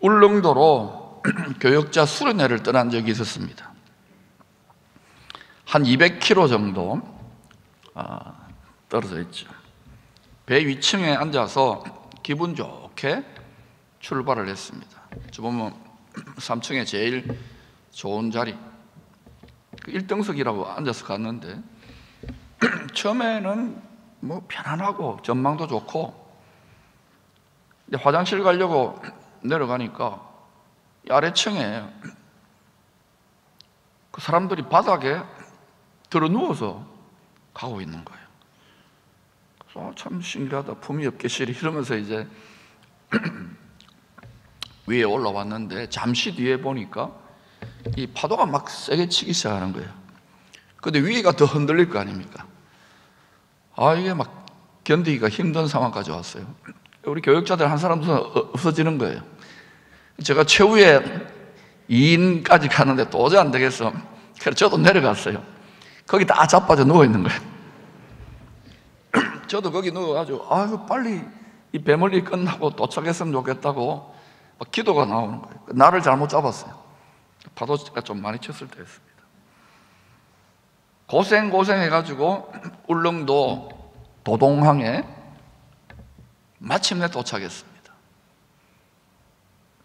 울릉도로 교역자 수련회를 떠난 적이 있었습니다. 한 200km 정도 떨어져 있죠. 배 위층에 앉아서 기분 좋게 출발을 했습니다. 저 보면 3층에 제일 좋은 자리, 1등석이라고 앉아서 갔는데 처음에는 뭐 편안하고 전망도 좋고, 이제 화장실 가려고 내려가니까 이 아래층에 그 사람들이 바닥에 들어 누워서 가고 있는 거예요. 그래서 참 신기하다, 품위 없게 시리 이러면서 이제 위에 올라왔는데, 잠시 뒤에 보니까 이 파도가 막 세게 치기 시작하는 거예요. 근데 위에가 더 흔들릴 거 아닙니까? 이게 막 견디기가 힘든 상황까지 왔어요. 우리 교역자들 한 사람도 없어지는 거예요. 제가 최후에 2인까지 가는데 도저히 안 되겠어. 그래서 저도 내려갔어요. 거기 다 자빠져 누워 있는 거예요. 저도 거기 누워가지고 빨리 이 배멀리 끝나고 도착했으면 좋겠다고 막 기도가 나오는 거예요. 나를 잘못 잡았어요. 파도가 좀 많이 쳤을 때였습니다. 고생해가지고 울릉도 도동항에 마침내 도착했습니다.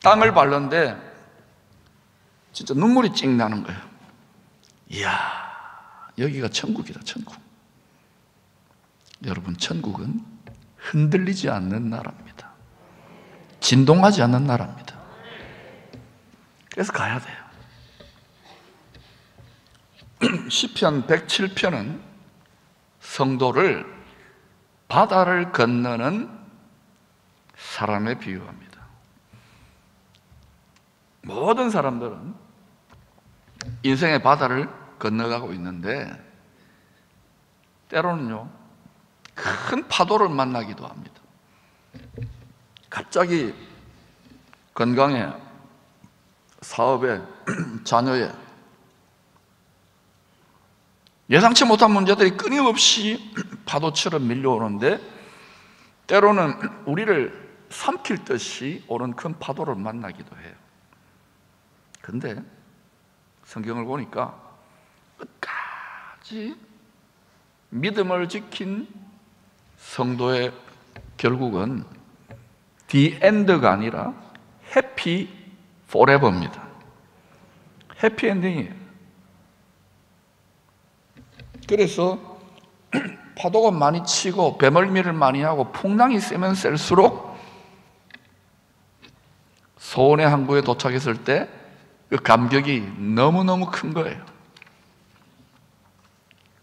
땅을 밟는데 진짜 눈물이 찡 나는 거예요. 이야, 여기가 천국이다, 천국. 여러분, 천국은 흔들리지 않는 나라입니다. 진동하지 않는 나라입니다. 그래서 가야 돼요. 시편 107편은 성도를 바다를 건너는 사람에 비유합니다. 모든 사람들은 인생의 바다를 건너가고 있는데 때로는요, 큰 파도를 만나기도 합니다. 갑자기 건강에, 사업에, 자녀에 예상치 못한 문제들이 끊임없이 파도처럼 밀려오는데, 때로는 우리를 삼킬 듯이 오는 큰 파도를 만나기도 해요. 근데 성경을 보니까 끝까지 믿음을 지킨 성도의 결국은 The End가 아니라 Happy Forever입니다. 해피엔딩이에요. 그래서 파도가 많이 치고 배멀미를 많이 하고 풍랑이 세면 셀수록 소원의 항구에 도착했을 때 그 감격이 너무너무 큰 거예요.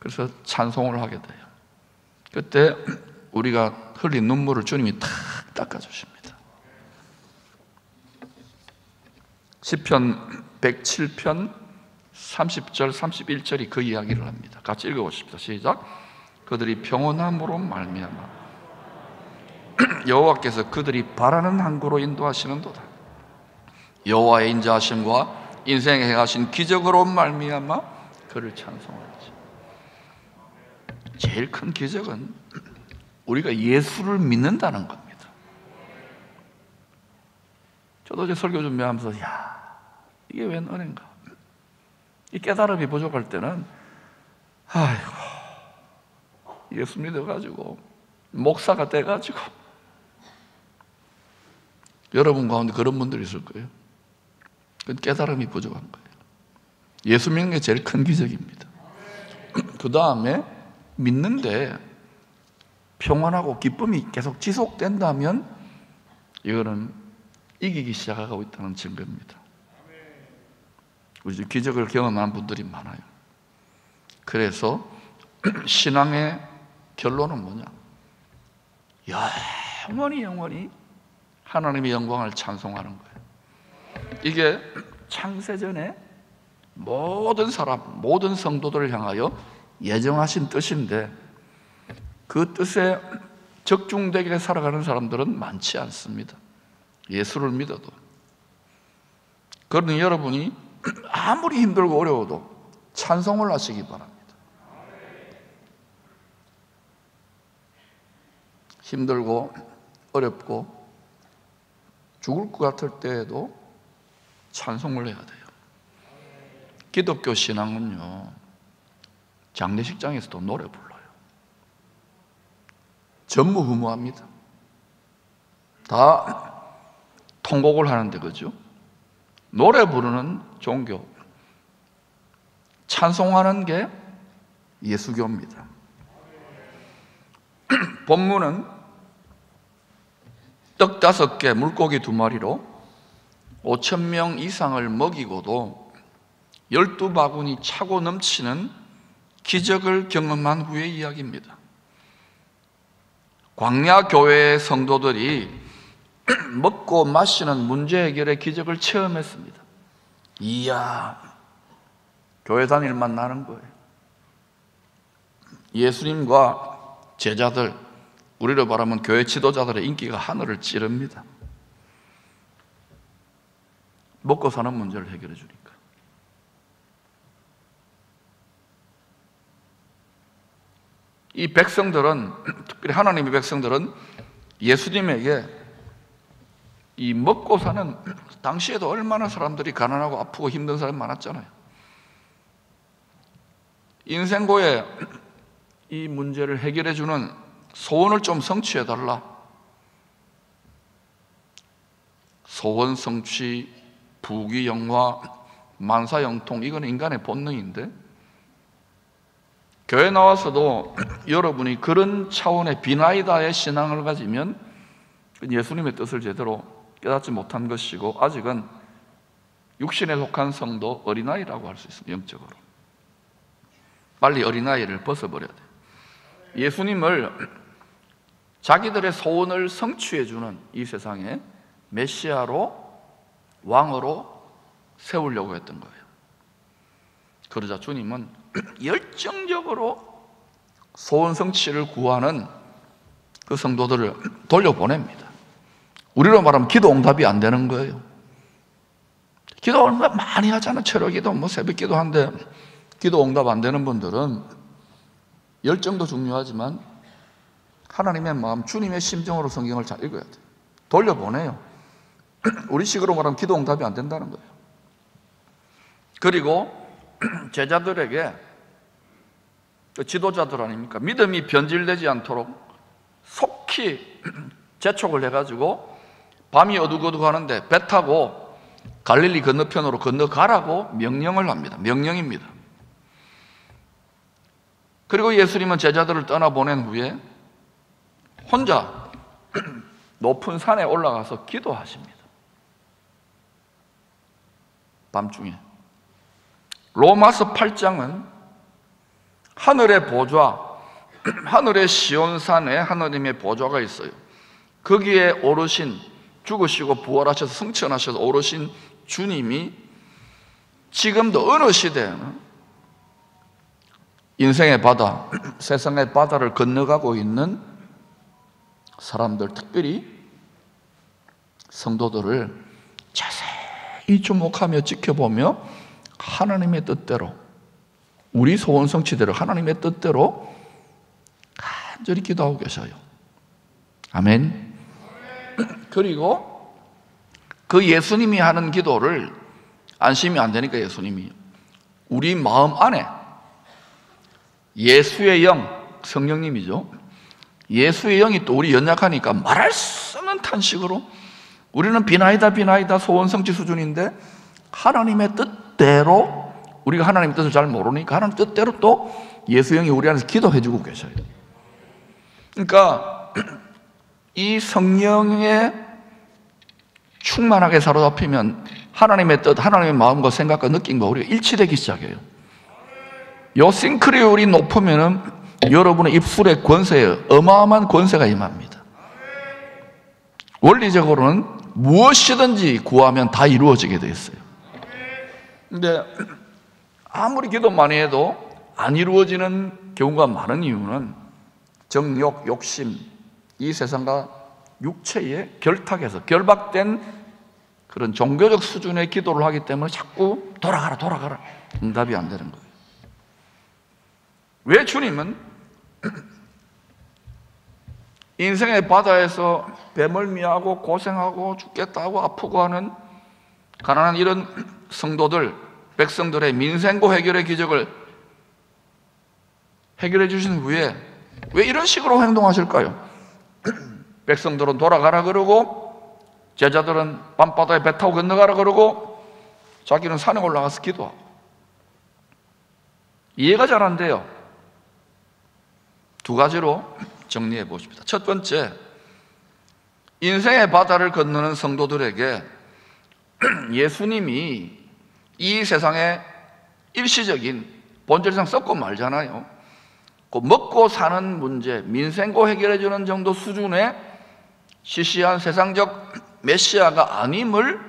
그래서 찬송을 하게 돼요. 그때 우리가 흘린 눈물을 주님이 탁 닦아주십니다. 시편 107편 30절 31절이 그 이야기를 합니다. 같이 읽어보십시다. 시작. 그들이 평온함으로 말미암아 여호와께서 그들이 바라는 항구로 인도하시는도다. 여호와의 인자하심과 인생에 행하신 기적으로 말미암아 그를 찬송하지. 제일 큰 기적은 우리가 예수를 믿는다는 겁니다. 저도 이제 설교 준비하면서 이게 웬 은혜인가, 이 깨달음이 부족할 때는 예수 믿어가지고 목사가 돼가지고, 여러분 가운데 그런 분들이 있을 거예요. 그건 깨달음이 부족한 거예요. 예수 믿는 게 제일 큰 기적입니다. 그 다음에 믿는데 평안하고 기쁨이 계속 지속된다면 이거는 이기기 시작하고 있다는 증거입니다. 우리 기적을 경험한 분들이 많아요. 그래서 신앙의 결론은 뭐냐? 영원히 하나님의 영광을 찬송하는 거예요. 이게 창세전에 모든 사람, 모든 성도들을 향하여 예정하신 뜻인데, 그 뜻에 적중되게 살아가는 사람들은 많지 않습니다. 예수를 믿어도. 그러니 여러분이 아무리 힘들고 어려워도 찬송을 하시기 바랍니다. 힘들고 어렵고 죽을 것 같을 때에도 찬송을 해야 돼요. 기독교 신앙은요, 장례식장에서도 노래 불러요. 전무후무합니다. 다 통곡을 하는데, 그죠? 노래 부르는 종교, 찬송하는 게 예수교입니다. 본문은 떡 5개, 물고기 2마리로 5,000명 이상을 먹이고도 12바구니 차고 넘치는 기적을 경험한 후의 이야기입니다. 광야 교회의 성도들이 먹고 마시는 문제 해결의 기적을 체험했습니다. 이야, 교회 다닐만 나는 거예요. 예수님과 제자들, 우리로 말하면 교회 지도자들의 인기가 하늘을 찌릅니다. 먹고 사는 문제를 해결해 주니까. 이 백성들은, 특별히 하나님의 백성들은 예수님에게 이 먹고 사는, 당시에도 얼마나 사람들이 가난하고 아프고 힘든 사람이 많았잖아요. 인생고에 이 문제를 해결해 주는 소원을 좀 성취해 달라. 소원 성취, 부귀영화, 만사형통, 이건 인간의 본능인데, 교회 나와서도 여러분이 그런 차원의 비나이다의 신앙을 가지면 예수님의 뜻을 제대로 깨닫지 못한 것이고, 아직은 육신에 속한 성도, 어린아이라고 할 수 있습니다. 영적으로 빨리 어린아이를 벗어버려야 돼요. 예수님을 자기들의 소원을 성취해 주는 이 세상에 메시아로, 왕으로 세우려고 했던 거예요. 그러자 주님은 열정적으로 소원 성취를 구하는 그 성도들을 돌려보냅니다. 우리로 말하면 기도 응답이 안 되는 거예요. 기도 얼마나 많이 하잖아. 철학기도, 새벽기도 한데 기도 응답 안 되는 분들은 열정도 중요하지만 하나님의 마음, 주님의 심정으로 성경을 잘 읽어야 돼요. 돌려보내요. 우리식으로 말하면 기도 응답이 안 된다는 거예요. 그리고 제자들에게, 지도자들 아닙니까? 믿음이 변질되지 않도록 속히 재촉을 해가지고 밤이 어둑어둑하는데 배 타고 갈릴리 건너편으로 건너가라고 명령을 합니다. 명령입니다. 그리고 예수님은 제자들을 떠나보낸 후에 혼자 높은 산에 올라가서 기도하십니다. 밤중에. 로마서 8장은 하늘의 보좌, 하늘의 시온산에 하나님의 보좌가 있어요. 거기에 오르신, 죽으시고 부활하셔서 승천하셔서 오르신 주님이 지금도 어느 시대에는 인생의 바다, 세상의 바다를 건너가고 있는 사람들, 특별히 성도들을 자세히 주목하며 지켜보며 하나님의 뜻대로, 우리 소원 성취대로 하나님의 뜻대로 간절히 기도하고 계셔요. 아멘. 그리고 그 예수님이 하는 기도를 안심이 안 되니까 예수님이 우리 마음 안에 예수의 영, 성령님이죠. 예수의 영이 또 우리 연약하니까 말할 수 없는 탄식으로, 우리는 비나이다 소원 성취 수준인데 하나님의 뜻대로, 우리가 하나님의 뜻을 잘 모르니까 하나님 뜻대로 또 예수의 영이 우리 안에서 기도해 주고 계셔요. 그러니까 이 성령에 충만하게 사로잡히면 하나님의 뜻, 하나님의 마음과 생각과 느낌과 우리가 일치되기 시작해요. 요 싱크리율이 높으면은 여러분의 입술의 권세에 어마어마한 권세가 임합니다. 원리적으로는 무엇이든지 구하면 다 이루어지게 되어 있어요. 근데 아무리 기도 많이 해도 안 이루어지는 경우가 많은 이유는 정욕, 욕심, 이 세상과 육체의 결탁에서 결박된 그런 종교적 수준의 기도를 하기 때문에 자꾸 돌아가라 응답이 안 되는 거예요. 왜 주님은 인생의 바다에서 배멀미하고 고생하고 죽겠다고 아프고 하는 가난한 이런 성도들, 백성들의 민생고 해결의 기적을 해결해 주신 후에 왜 이런 식으로 행동하실까요? 백성들은 돌아가라 그러고 제자들은 밤바다에 배 타고 건너가라 그러고 자기는 산에 올라가서 기도하고. 이해가 잘 안 돼요. 두 가지로 정리해 보십니다. 첫 번째, 인생의 바다를 건너는 성도들에게 예수님이 이 세상의 일시적인, 본질상 썩고 말잖아요. 그 먹고 사는 문제, 민생고 해결해 주는 정도 수준의 시시한 세상적 메시아가 아님을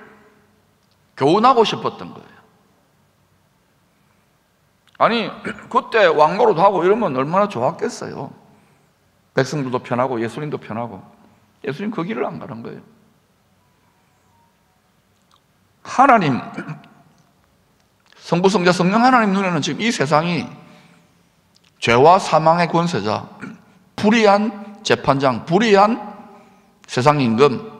교훈하고 싶었던 거예요. 아니, 그때 왕노릇 하고 이러면 얼마나 좋았겠어요. 백성들도 편하고 예수님도 편하고. 예수님 그 길을 안 가는 거예요. 하나님, 성부, 성자, 성령 하나님 눈에는 지금 이 세상이 죄와 사망의 권세자, 불의한 재판장, 불의한 세상 임금,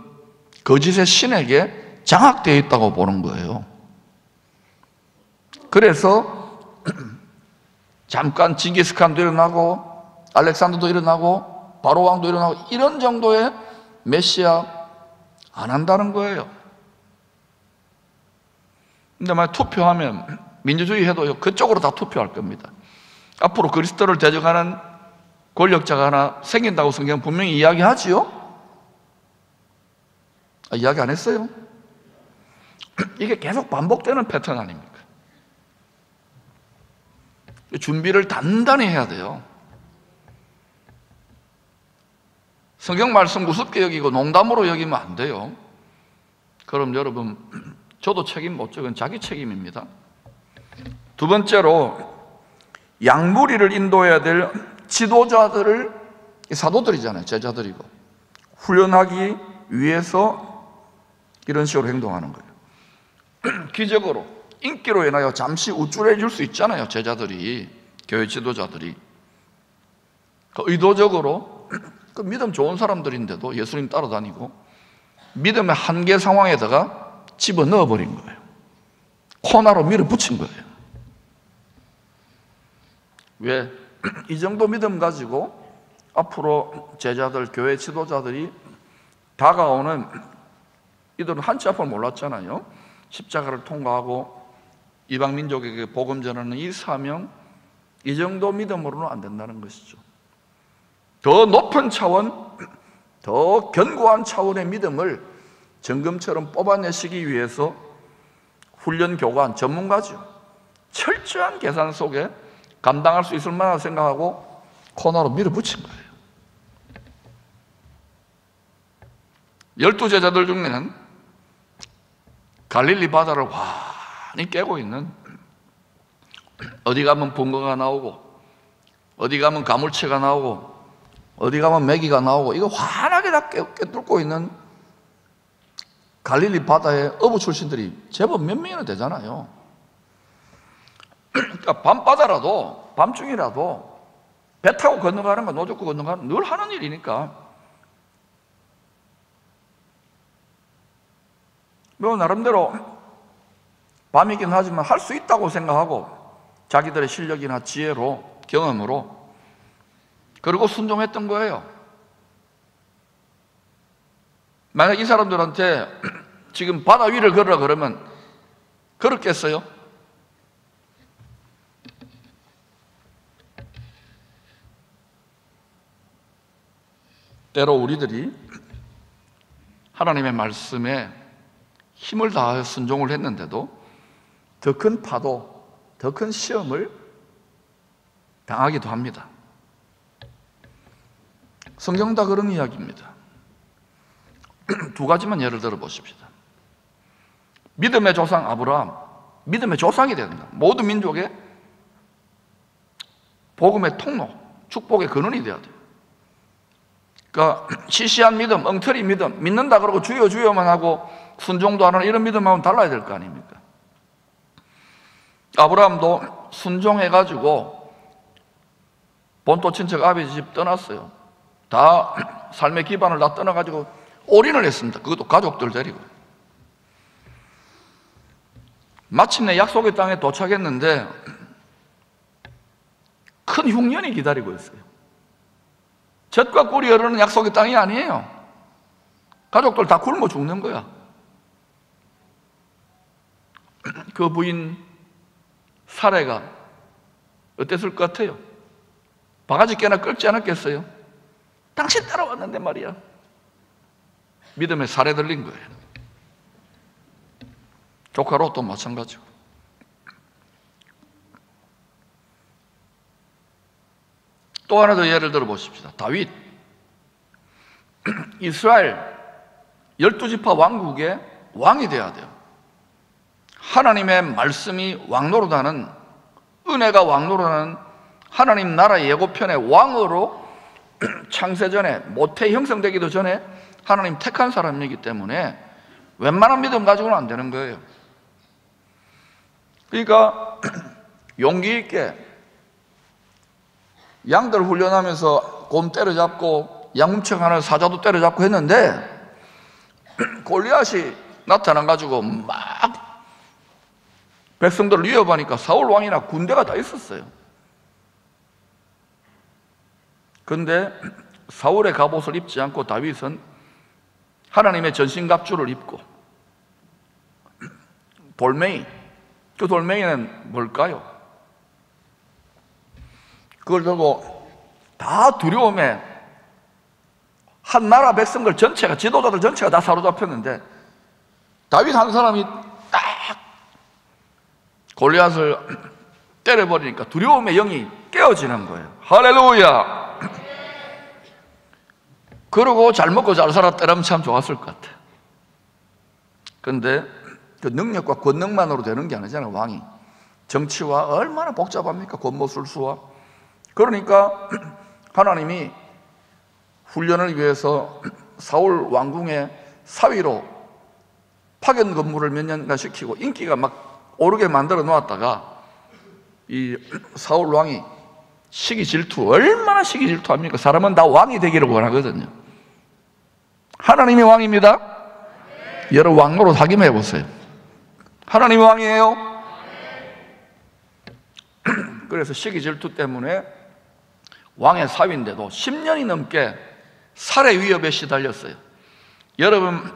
거짓의 신에게 장악되어 있다고 보는 거예요. 그래서 잠깐 징기스칸도 일어나고 알렉산더도 일어나고 바로 왕도 일어나고 이런 정도의 메시아 안 한다는 거예요. 근데 만약 투표하면 민주주의 해도 그쪽으로 다 투표할 겁니다. 앞으로 그리스도를 대적하는 권력자가 하나 생긴다고 성경은 분명히 이야기하지요? 이야기 안 했어요? 이게 계속 반복되는 패턴 아닙니까? 준비를 단단히 해야 돼요. 성경 말씀 우습게 여기고 농담으로 여기면 안 돼요. 그럼 여러분, 저도 책임 못 져요. 자기 책임입니다. 두 번째로, 양무리를 인도해야 될 지도자들을, 사도들이잖아요. 제자들이고 훈련하기 위해서 이런 식으로 행동하는 거예요. 기적으로, 인기로 인하여 잠시 우쭐해 줄 수 있잖아요. 제자들이, 교회 지도자들이. 의도적으로 그 믿음 좋은 사람들인데도 예수님 따라다니고 믿음의 한계 상황에다가 집어넣어 버린 거예요. 코나로 밀어붙인 거예요. 왜? 이 정도 믿음 가지고 앞으로 제자들, 교회 지도자들이 다가오는, 이들은 한치 앞을 몰랐잖아요. 십자가를 통과하고 이방 민족에게 복음 전하는 이 사명, 이 정도 믿음으로는 안 된다는 것이죠. 더 높은 차원, 더 견고한 차원의 믿음을 정금처럼 뽑아내시기 위해서 훈련 교관, 전문가죠. 철저한 계산 속에 감당할 수 있을 만하다 생각하고 코너로 밀어붙인 거예요. 12 제자들 중에는 갈릴리 바다를 환히 깨고 있는, 어디 가면 붕어가 나오고 어디 가면 가물치가 나오고 어디 가면 메기가 나오고 이거 환하게 다 꿰뚫고 있는 갈릴리 바다의 어부 출신들이 제법 몇 명이나 되잖아요. 그러니까 밤바다라도, 밤중이라도 배 타고 건너가는 거, 노젓고 건너가는 거 늘 하는 일이니까 뭐 나름대로 밤이긴 하지만 할 수 있다고 생각하고 자기들의 실력이나 지혜로, 경험으로, 그리고 순종했던 거예요. 만약 이 사람들한테 지금 바다 위를 걸으라 그러면 걸었겠어요? 때로 우리들이 하나님의 말씀에 힘을 다하여 순종을 했는데도 더 큰 파도, 더 큰 시험을 당하기도 합니다. 성경 다 그런 이야기입니다. 두 가지만 예를 들어 보십시다. 믿음의 조상 아브라함, 믿음의 조상이 된다. 모든 민족의 복음의 통로, 축복의 근원이 되어야 돼요. 그러니까 시시한 믿음, 엉터리 믿음, 믿는다 그러고 주여 주여만 하고 순종도 안 하는 이런 믿음하고는 달라야 될 거 아닙니까? 아브라함도 순종해가지고 본토 친척 아버지 집 떠났어요. 다 삶의 기반을 다 떠나가지고 올인을 했습니다. 그것도 가족들 데리고. 마침내 약속의 땅에 도착했는데 큰 흉년이 기다리고 있어요. 젖과 꿀이 흐르는 약속의 땅이 아니에요. 가족들 다 굶어 죽는 거야. 그 부인 사례가 어땠을 것 같아요? 바가지 깨나 끓지 않았겠어요? 당신 따라왔는데 말이야. 믿음에 살에 들린 거예요. 조카 롯도 마찬가지고. 또 하나 더 예를 들어 보십시다. 다윗. 이스라엘 12지파 왕국의 왕이 돼야 돼요. 하나님의 말씀이 왕노릇하는, 은혜가 왕노릇하는 하나님 나라 예고편의 왕으로 창세전에, 모태 형성되기도 전에 하나님 택한 사람이기 때문에 웬만한 믿음 가지고는 안 되는 거예요. 그러니까 용기 있게 양들 훈련하면서 곰 때려잡고 양훔청 하는 사자도 때려잡고 했는데 골리앗이 나타나가지고 막 백성들을 위협하니까 사울 왕이나 군대가 다 있었어요. 그런데 사울의 갑옷을 입지 않고 다윗은 하나님의 전신갑주를 입고 돌멩이, 그 돌멩이는 뭘까요? 그걸 들고 다 두려움에 한 나라 백성들 전체가, 지도자들 전체가 다 사로잡혔는데 다윗 한 사람이 딱 골리앗을 때려버리니까 두려움의 영이 깨어지는 거예요. 할렐루야. 그러고 잘 먹고 잘 살았더라면 참 좋았을 것 같아요. 그런데 그 능력과 권능만으로 되는 게 아니잖아요. 왕이 정치와 얼마나 복잡합니까? 권모술수와. 그러니까 하나님이 훈련을 위해서 사울 왕궁의 사위로 파견 근무를 몇 년간 시키고 인기가 막 오르게 만들어 놓았다가 이 사울 왕이 시기 질투, 얼마나 시기 질투합니까? 사람은 다 왕이 되기를 원하거든요. 하나님이 왕입니다. 여러분 왕노릇 하기만 해보세요. 하나님이 왕이에요. 그래서 시기 질투 때문에 왕의 사위인데도 10년이 넘게 살해 위협에 시달렸어요. 여러분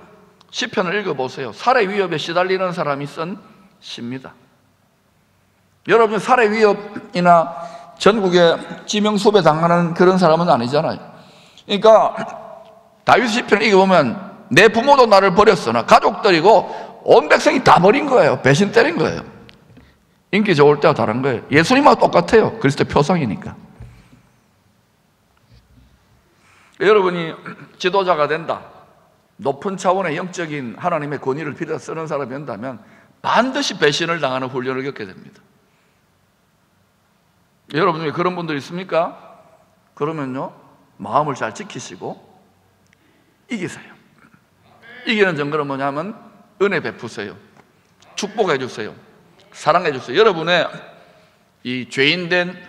시편을 읽어보세요. 살해 위협에 시달리는 사람이 쓴 시입니다. 여러분 살해 위협이나 전국에 지명수배 당하는 그런 사람은 아니잖아요. 그러니까 다윗 시편을 읽어보면 내 부모도 나를 버렸으나 가족들이고 온 백성이 다 버린 거예요. 배신 때린 거예요. 인기 좋을 때와 다른 거예요. 예수님하고 똑같아요. 그리스도의 표상이니까. 여러분이 지도자가 된다, 높은 차원의 영적인 하나님의 권위를 빌어 쓰는 사람이 된다면 반드시 배신을 당하는 훈련을 겪게 됩니다. 여러분 중에 그런 분들 있습니까? 그러면요 마음을 잘 지키시고 이기세요. 이기는 증거는 뭐냐면 은혜 베푸세요. 축복해 주세요. 사랑해 주세요. 여러분의 이 죄인된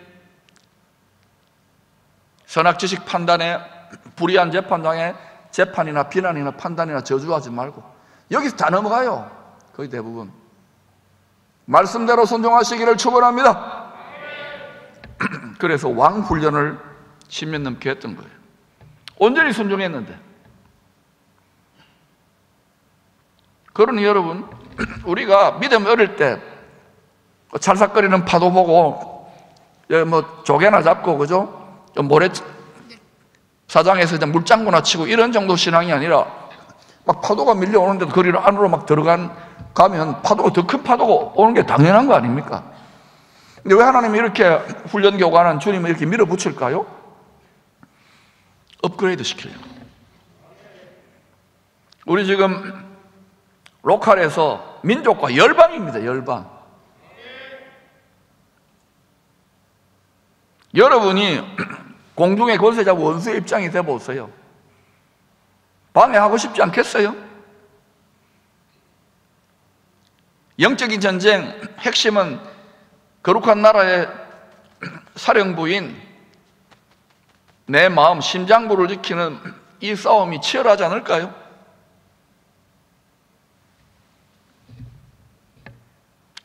선악지식 판단에, 불의한 재판장에 재판이나 비난이나 판단이나 저주하지 말고 여기서 다 넘어가요. 거의 대부분 말씀대로 순종하시기를 축원합니다. 그래서 왕 훈련을 10년 넘게 했던 거예요. 온전히 순종했는데. 그러니 여러분 우리가 믿음 어릴 때 찰싹거리는 파도 보고 뭐 조개나 잡고 그죠? 모래 사장에서 그냥 물장구나 치고 이런 정도 신앙이 아니라 막 파도가 밀려오는데도 거리를 안으로 막 가면 파도가 더 큰 파도가 오는 게 당연한 거 아닙니까? 근데 왜 하나님이 이렇게 훈련 교관은 주님을 이렇게 밀어붙일까요? 업그레이드 시키려고. 우리 지금 로컬에서 민족과 열방입니다. 열방. 여러분이 공중의 권세자 원수의 입장이 되어보세요. 방해하고 싶지 않겠어요? 영적인 전쟁 핵심은 거룩한 나라의 사령부인 내 마음, 심장부를 지키는 이 싸움이 치열하지 않을까요?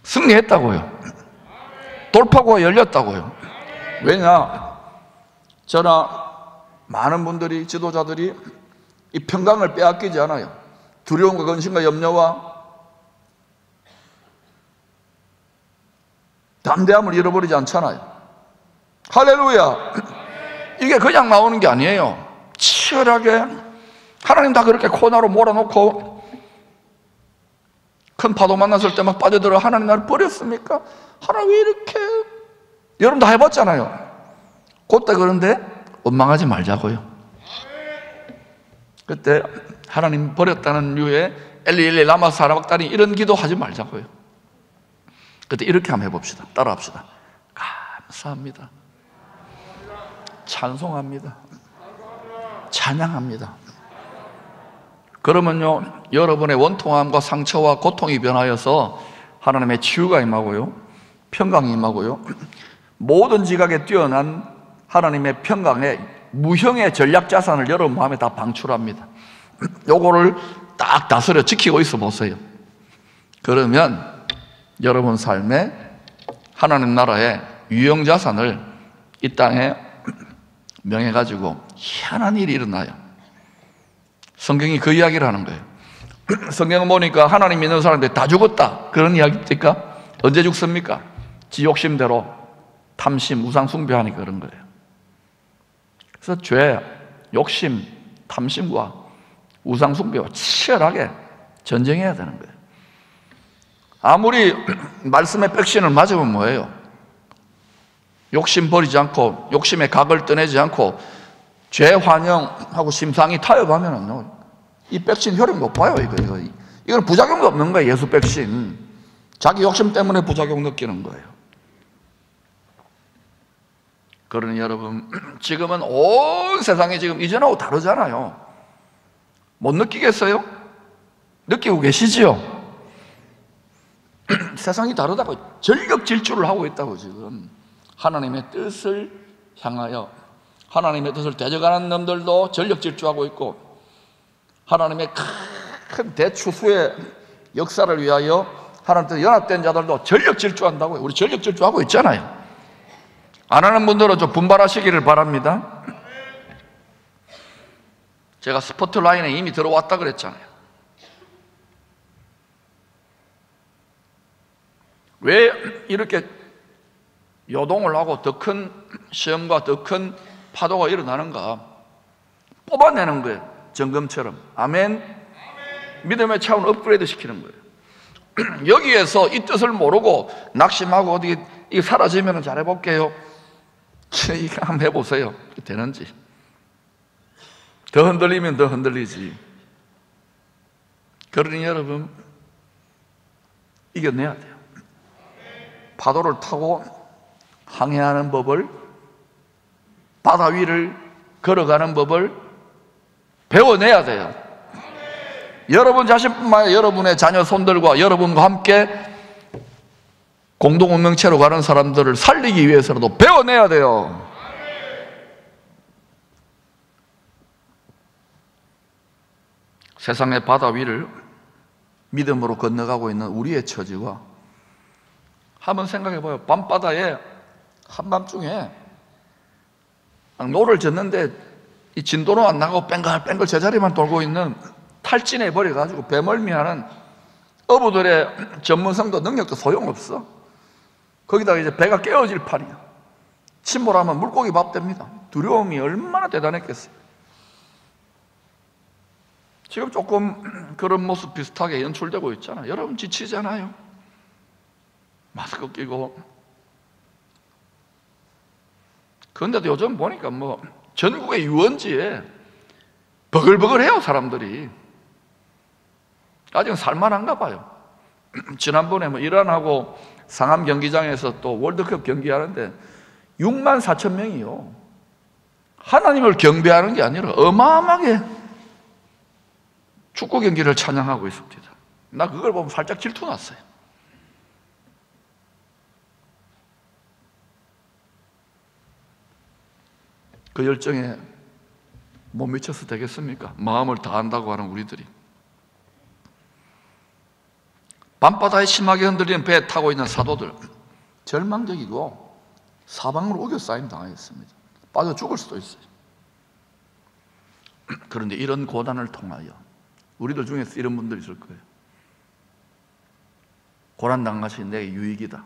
승리했다고요. 돌파구가 열렸다고요. 왜냐? 저나 많은 분들이, 지도자들이 이 평강을 빼앗기지 않아요. 두려움과 근심과 염려와 담대함을 잃어버리지 않잖아요. 할렐루야. 이게 그냥 나오는 게 아니에요. 치열하게 하나님 다 그렇게 코너로 몰아놓고 큰 파도 만났을 때 막 빠져들어 하나님 나를 버렸습니까? 하나님 왜 이렇게, 여러분 다 해봤잖아요. 그때 그런데 원망하지 말자고요. 그때 하나님 버렸다는 이유에 엘리 엘리 라마 사라박다니 이런 기도 하지 말자고요. 그때 이렇게 한번 해봅시다. 따라합시다. 감사합니다. 찬송합니다. 찬양합니다. 그러면요, 여러분의 원통함과 상처와 고통이 변하여서 하나님의 치유가 임하고요, 평강이 임하고요, 모든 지각에 뛰어난 하나님의 평강의 무형의 전략 자산을 여러분 마음에 다 방출합니다. 요거를 딱 다스려 지키고 있어 보세요. 그러면 여러분 삶에 하나님 나라의 유형 자산을 이 땅에 명해가지고 희한한 일이 일어나요. 성경이 그 이야기를 하는 거예요. 성경을 보니까 하나님 믿는 사람들이 다 죽었다, 그런 이야기입니까? 언제 죽습니까? 지 욕심대로 탐심, 우상 숭배하니까 그런 거예요. 그래서 죄, 욕심, 탐심과 우상 숭배와 치열하게 전쟁해야 되는 거예요. 아무리 말씀의 백신을 맞으면 뭐예요? 욕심 버리지 않고, 욕심의 각을 떠내지 않고 죄 환영하고 심상이 타협하면은요, 이 백신 효력 못 봐요. 이건 부작용도 없는 거예요. 예수 백신. 자기 욕심 때문에 부작용 느끼는 거예요. 그러니 여러분, 지금은 온 세상이 지금 이전하고 다르잖아요. 못 느끼겠어요? 느끼고 계시지요? 세상이 다르다고 전력 질주를 하고 있다고. 지금 하나님의 뜻을 향하여, 하나님의 뜻을 대적하는 놈들도 전력 질주하고 있고, 하나님의 큰 대추수의 역사를 위하여 하나님 뜻 연합된 자들도 전력 질주한다고요. 우리 전력 질주하고 있잖아요. 안 하는 분들은 좀 분발하시기를 바랍니다. 제가 스포트라인에 이미 들어왔다 그랬잖아요. 왜 이렇게 요동을 하고 더 큰 시험과 더 큰 파도가 일어나는가? 뽑아내는 거예요. 점검처럼. 아멘. 믿음의 차원 업그레이드 시키는 거예요. 여기에서 이 뜻을 모르고 낙심하고 어디 이 사라지면 잘해볼게요. 이거 한번 해보세요. 되는지. 더 흔들리면 더 흔들리지. 그러니 여러분, 이겨내야 돼요. 파도를 타고 항해하는 법을, 바다 위를 걸어가는 법을 배워내야 돼요. 여러분 자신뿐만 아니라 여러분의 자녀 손들과 여러분과 함께 공동운명체로 가는 사람들을 살리기 위해서라도 배워내야 돼요. 세상의 바다 위를 믿음으로 건너가고 있는 우리의 처지와, 한번 생각해 봐요. 밤바다에 한밤중에 노를 젓는데 이 진도는 안 나가고 뺑글뺑글 제자리만 돌고 있는, 탈진해 버려가지고 배멀미하는 어부들의 전문성도 능력도 소용없어. 거기다가 이제 배가 깨어질 판이야. 침몰하면 물고기 밥 됩니다. 두려움이 얼마나 대단했겠어요. 지금 조금 그런 모습 비슷하게 연출되고 있잖아요. 여러분 지치잖아요. 마스크 끼고. 그런데도 요즘 보니까 뭐 전국의 유원지에 버글버글해요, 사람들이. 아직은 살만한가 봐요. 지난번에 뭐 이란하고 상암 경기장에서 또 월드컵 경기하는데 6만 4천 명이요. 하나님을 경배하는 게 아니라 어마어마하게 축구 경기를 찬양하고 있습니다. 나 그걸 보면 살짝 질투 났어요. 그 열정에 못 미쳐서 되겠습니까? 마음을 다한다고 하는 우리들이. 밤바다에 심하게 흔들리는 배에 타고 있는 사도들, 절망적이고 사방으로 우겨싸임 당하겠습니다. 빠져 죽을 수도 있어요. 그런데 이런 고난을 통하여 우리들 중에서 이런 분들이 있을 거예요. 고난당한 것이 내 유익이다.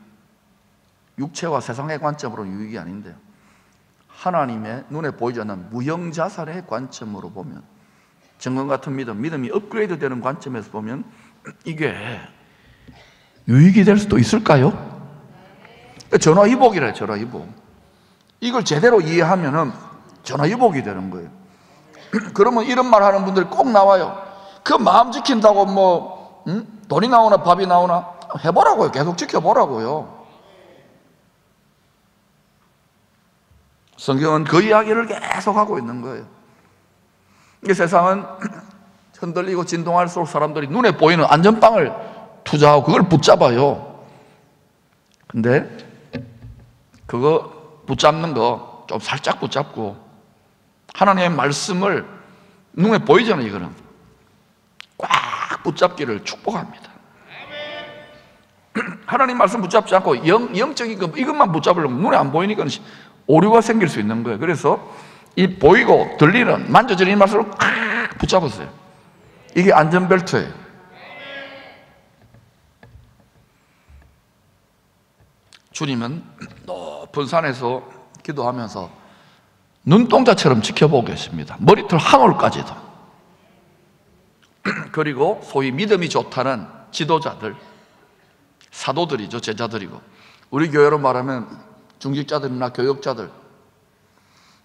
육체와 세상의 관점으로는 유익이 아닌데요, 하나님의 눈에 보이지 않는 무형자살의 관점으로 보면, 정금 같은 믿음이 업그레이드 되는 관점에서 보면 이게 유익이 될 수도 있을까요? 전화위복이래요. 전화위복. 이걸 제대로 이해하면 전화위복이 되는 거예요. 그러면 이런 말 하는 분들이 꼭 나와요. 그 마음 지킨다고 돈이 나오나 밥이 나오나 해보라고요. 계속 지켜보라고요. 성경은 그 이야기를 계속 하고 있는 거예요. 이 세상은 흔들리고 진동할수록 사람들이 눈에 보이는 안전빵을 투자하고 그걸 붙잡아요. 근데 그거 붙잡는 거 좀 살짝 붙잡고 하나님의 말씀을 눈에 보이잖아요. 이거는 꽉 붙잡기를 축복합니다. 하나님 말씀 붙잡지 않고 영적인 거 이것만 붙잡으려면 눈에 안 보이니까 오류가 생길 수 있는 거예요. 그래서 이 보이고 들리는 만져지는 이 말씀을 꽉 붙잡으세요. 이게 안전벨트예요. 주님은 높은 산에서 기도하면서 눈동자처럼 지켜보고 계십니다. 머리털 한 올까지도. 그리고 소위 믿음이 좋다는 지도자들, 사도들이죠. 제자들이고, 우리 교회로 말하면 중직자들이나 교역자들,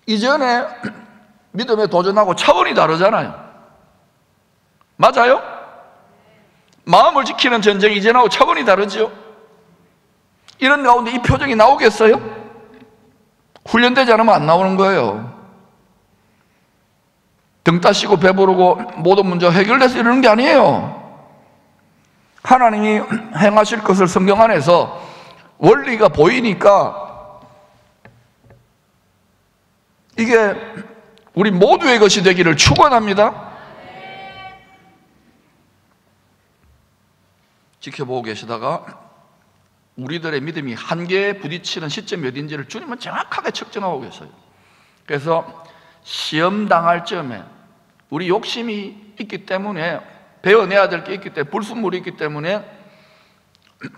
이전에 믿음에 도전하고 차원이 다르잖아요. 맞아요? 마음을 지키는 전쟁이 이전하고 차원이 다르죠. 이런 가운데 이 표정이 나오겠어요? 훈련되지 않으면 안 나오는 거예요. 등 따시고 배부르고 모든 문제가 해결돼서 이러는 게 아니에요. 하나님이 행하실 것을 성경 안에서 원리가 보이니까 이게 우리 모두의 것이 되기를 축원합니다. 지켜보고 계시다가 우리들의 믿음이 한계에 부딪히는 시점이 어딘지를 주님은 정확하게 측정하고 계세요. 그래서 시험 당할 즈음에 우리 욕심이 있기 때문에, 배워내야 될 게 있기 때문에, 불순물이 있기 때문에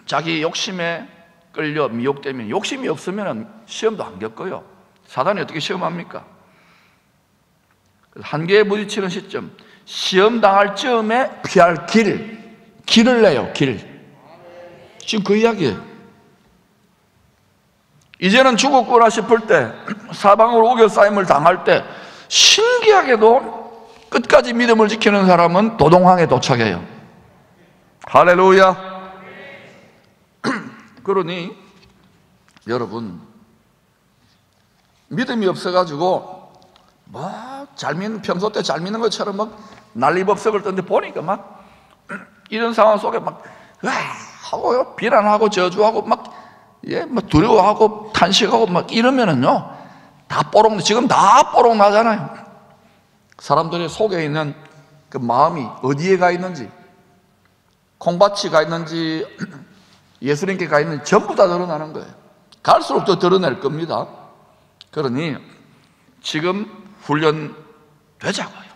자기 욕심에 끌려 미혹되면, 욕심이 없으면 시험도 안 겪어요. 사단이 어떻게 시험합니까? 한계에 부딪히는 시점, 시험 당할 즈음에 피할 길을 내요. 지금 그 이야기예요. 이제는 죽었구나 싶을 때, 사방으로 우겨싸임을 당할 때 신기하게도 끝까지 믿음을 지키는 사람은 도동항에 도착해요. 할렐루야. 그러니 여러분, 믿음이 없어가지고 잘 믿는, 평소 때 잘 믿는 것처럼 막 난리법석을 떴는데 보니까 막 이런 상황 속에 막 하고요, 비난하고 저주하고 막 두려워하고 탄식하고 막 이러면은요, 지금 다 뽀록 나잖아요. 사람들의 속에 있는 그 마음이 어디에 가 있는지, 콩밭이 가 있는지 예수님께 가 있는지 전부 다 드러나는 거예요. 갈수록 더 드러낼 겁니다. 그러니 지금 훈련되자고요.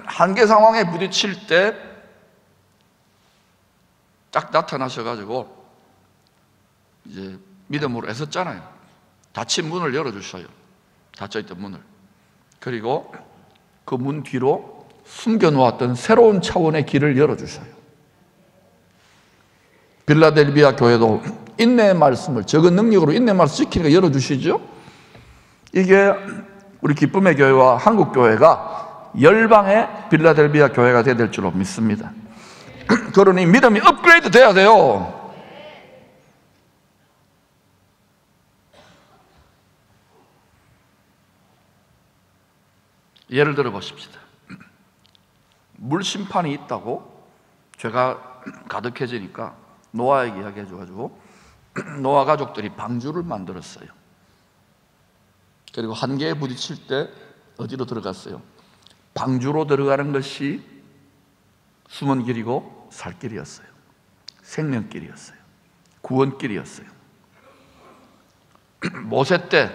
한계 상황에 부딪힐 때 딱 나타나셔가지고 이제 믿음으로 애썼잖아요. 닫힌 문을 열어주셔요. 닫혀있던 문을. 그리고 그 문 뒤로 숨겨놓았던 새로운 차원의 길을 열어주셔요. 빌라델비아 교회도 인내의 말씀을, 적은 능력으로 인내의 말씀을 지키니까 열어주시죠. 이게 우리 기쁨의 교회와 한국교회가 열방의 빌라델비아 교회가 되어야 될 줄로 믿습니다. 그러니 믿음이 업그레이드 돼야 돼요. 예를 들어 보십시다. 물 심판이 있다고 죄가 가득해지니까 노아에게 이야기해줘가지고 노아 가족들이 방주를 만들었어요. 그리고 한계에 부딪힐 때 어디로 들어갔어요? 방주로 들어가는 것이 숨은 길이고 살 길이었어요. 생명길이었어요. 구원길이었어요. 모세 때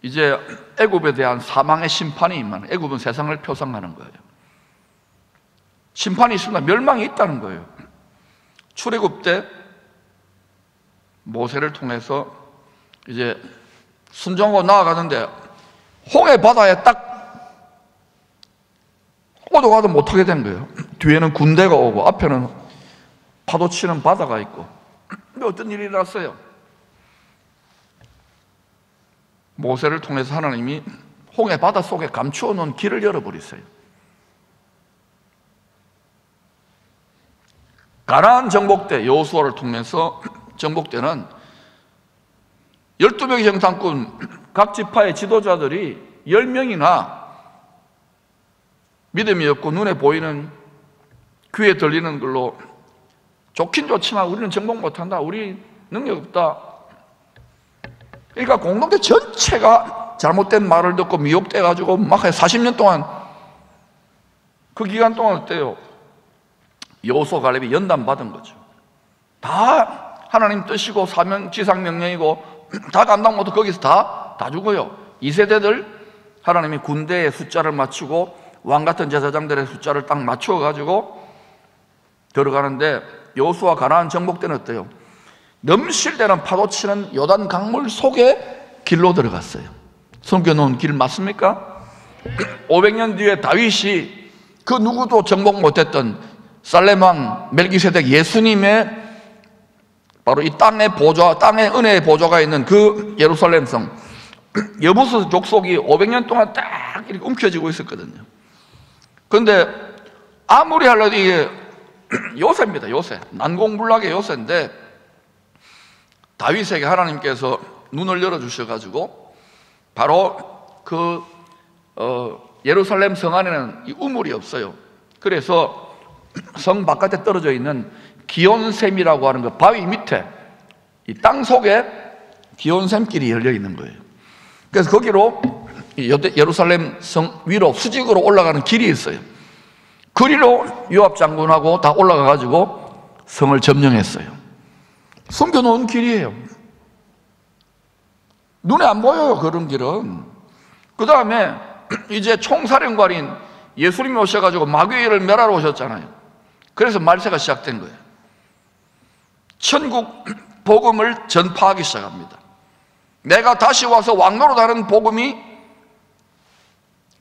이제 애굽에 대한 사망의 심판이 임하는, 애굽은 세상을 표상하는 거예요. 심판이 있으나 멸망이 있다는 거예요. 출애굽 때 모세를 통해서 이제 순종하고 나아가는데 홍해 바다에 딱 오도 가도 못하게 된 거예요. 뒤에는 군대가 오고 앞에는 파도 치는 바다가 있고. 근데 어떤 일이 일어났어요? 모세를 통해서 하나님이 홍해 바다 속에 감추어 놓은 길을 열어버렸어요. 가나안 정복대 여호수아를 통해서 정복대는 12명의 정탐꾼 각 지파의 지도자들이 10명이나 믿음이 없고 눈에 보이는 귀에 들리는 걸로 좋긴 좋지만 우리는 정복 못한다, 우리 능력 없다. 그러니까 공동체 전체가 잘못된 말을 듣고 미혹돼가지고 막 40년 동안, 그 기간 동안 어때요? 여호수아 갈렙이 연단받은 거죠. 다 하나님 뜻이고 사명, 지상명령이고 다 감당 못하고 거기서 다 죽어요. 2세대들 하나님이 군대의 숫자를 맞추고 왕같은 제사장들의 숫자를 딱 맞춰가지고 들어가는데, 여호수아 가나안 정복 때는 어때요? 넘실대는 파도 치는 요단 강물 속에 길로 들어갔어요. 숨겨놓은 길 맞습니까? 500년 뒤에 다윗이 그 누구도 정복 못했던 살렘왕 멜기세덱 예수님의 바로 이 땅의 보좌, 땅의 은혜의 보좌가 있는 그 예루살렘 성 여부스 족속이 500년 동안 딱 이렇게 움켜쥐고 있었거든요. 그런데 아무리 하려도 이게 요새입니다. 요새 난공불락의 요새인데, 다윗에게 하나님께서 눈을 열어주셔가지고 바로 그 예루살렘 성 안에는 이 우물이 없어요. 그래서 성 바깥에 떨어져 있는 기온샘이라고 하는 그 바위 밑에 이 땅 속에 기온샘길이 열려 있는 거예요. 그래서 거기로 예루살렘 성 위로 수직으로 올라가는 길이 있어요. 그리로 요압 장군하고 다 올라가 가지고 성을 점령했어요. 숨겨놓은 길이에요. 눈에 안 보여요, 그런 길은. 그 다음에 이제 총사령관인 예수님이 오셔가지고 마귀를 멸하러 오셨잖아요. 그래서 말세가 시작된 거예요. 천국 복음을 전파하기 시작합니다. 내가 다시 와서 왕노로 다른 복음이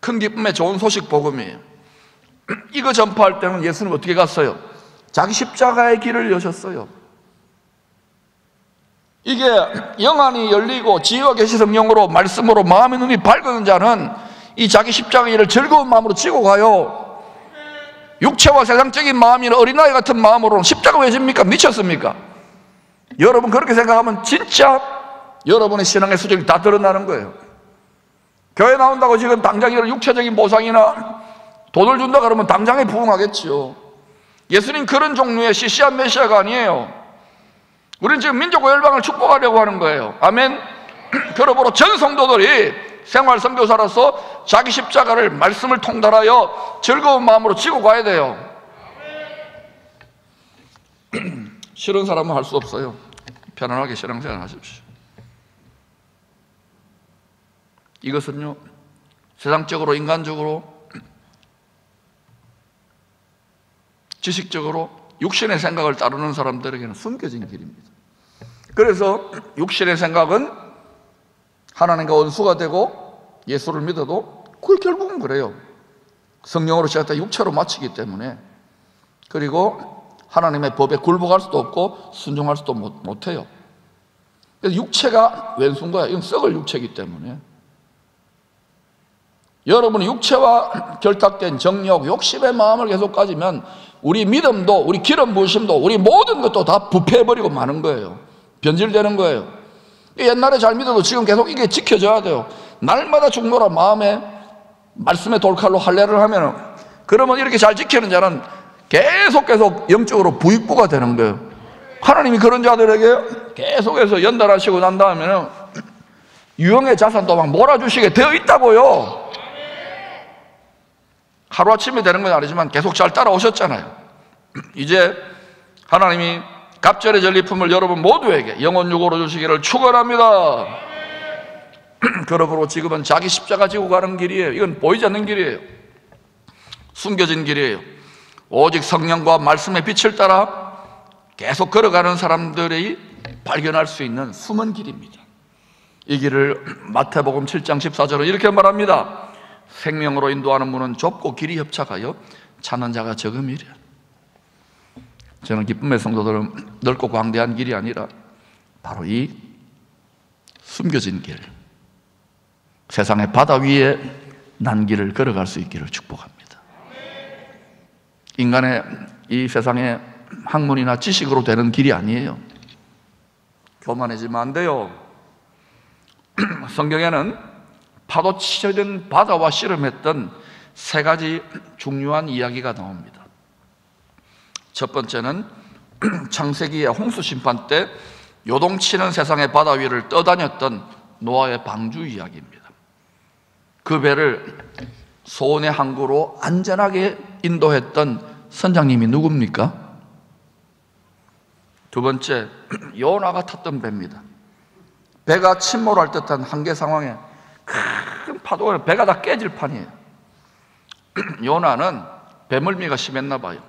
큰 기쁨의 좋은 소식 복음이에요. 이거 전파할 때는 예수님 어떻게 갔어요? 자기 십자가의 길을 여셨어요. 이게 영안이 열리고 지혜와 계시 성령으로 말씀으로 마음의 눈이 밝은 자는 이 자기 십자가의 길을 즐거운 마음으로 지고 가요. 육체와 세상적인 마음이나 어린아이 같은 마음으로는 십자가 왜 집니까? 미쳤습니까? 여러분 그렇게 생각하면 진짜 여러분의 신앙의 수준이 다 드러나는 거예요. 교회 나온다고 지금 당장 이런 육체적인 보상이나 돈을 준다 그러면 당장에 부응하겠죠. 예수님 그런 종류의 시시한 메시아가 아니에요. 우리는 지금 민족과 열방을 축복하려고 하는 거예요. 아멘. 그러므로 전 성도들이 생활 선교사로서 자기 십자가를 말씀을 통달하여 즐거운 마음으로 지고 가야 돼요. 싫은 사람은 할 수 없어요. 편안하게 신앙생활 하십시오. 이것은요, 세상적으로, 인간적으로, 지식적으로 육신의 생각을 따르는 사람들에게는 숨겨진 길입니다. 그래서 육신의 생각은 하나님과 원수가 되고 예수를 믿어도 그게 결국은 그래요. 성령으로 시작했다 육체로 마치기 때문에. 그리고 하나님의 법에 굴복할 수도 없고 순종할 수도 못해요. 그래서 육체가 왼수인 거야. 이건 썩을 육체이기 때문에. 여러분이 육체와 결탁된 정욕, 욕심의 마음을 계속 가지면 우리 믿음도, 우리 기름 부으심도, 우리 모든 것도 다 부패해버리고 마는 거예요. 변질되는 거예요. 옛날에 잘 믿어도 지금 계속 이게 지켜져야 돼요. 날마다 죽노라 마음에 말씀의 돌칼로 할례를 하면, 그러면 이렇게 잘 지키는 자는 계속 영적으로 부익부가 되는 거예요. 하나님이 그런 자들에게 계속해서 연달하시고 난 다음에는 유형의 자산도 막 몰아주시게 되어 있다고요. 하루아침에 되는 건 아니지만 계속 잘 따라오셨잖아요. 이제 하나님이 갑절의 전리품을 여러분 모두에게 영원 유고로 주시기를 축원합니다. 그러므로 지금은 자기 십자가 지고 가는 길이에요. 이건 보이지 않는 길이에요. 숨겨진 길이에요. 오직 성령과 말씀의 빛을 따라 계속 걸어가는 사람들이 발견할 수 있는 숨은 길입니다. 이 길을 마태복음 7장 14절은 이렇게 말합니다. 생명으로 인도하는 문은 좁고 길이 협착하여 찾는 자가 적음이랴. 저는 기쁨의 성도들은 넓고 광대한 길이 아니라 바로 이 숨겨진 길, 세상의 바다 위에 난 길을 걸어갈 수 있기를 축복합니다. 인간의 이 세상의 학문이나 지식으로 되는 길이 아니에요. 교만해지면 안 돼요. 성경에는 파도 치는 바다와 씨름했던 세 가지 중요한 이야기가 나옵니다. 첫 번째는 창세기의 홍수 심판 때 요동치는 세상의 바다 위를 떠다녔던 노아의 방주 이야기입니다. 그 배를 소원의 항구로 안전하게 인도했던 선장님이 누굽니까? 두 번째, 요나가 탔던 배입니다. 배가 침몰할 듯한 한계 상황에 큰 파도가 배가 다 깨질 판이에요. 요나는 배멀미가 심했나 봐요.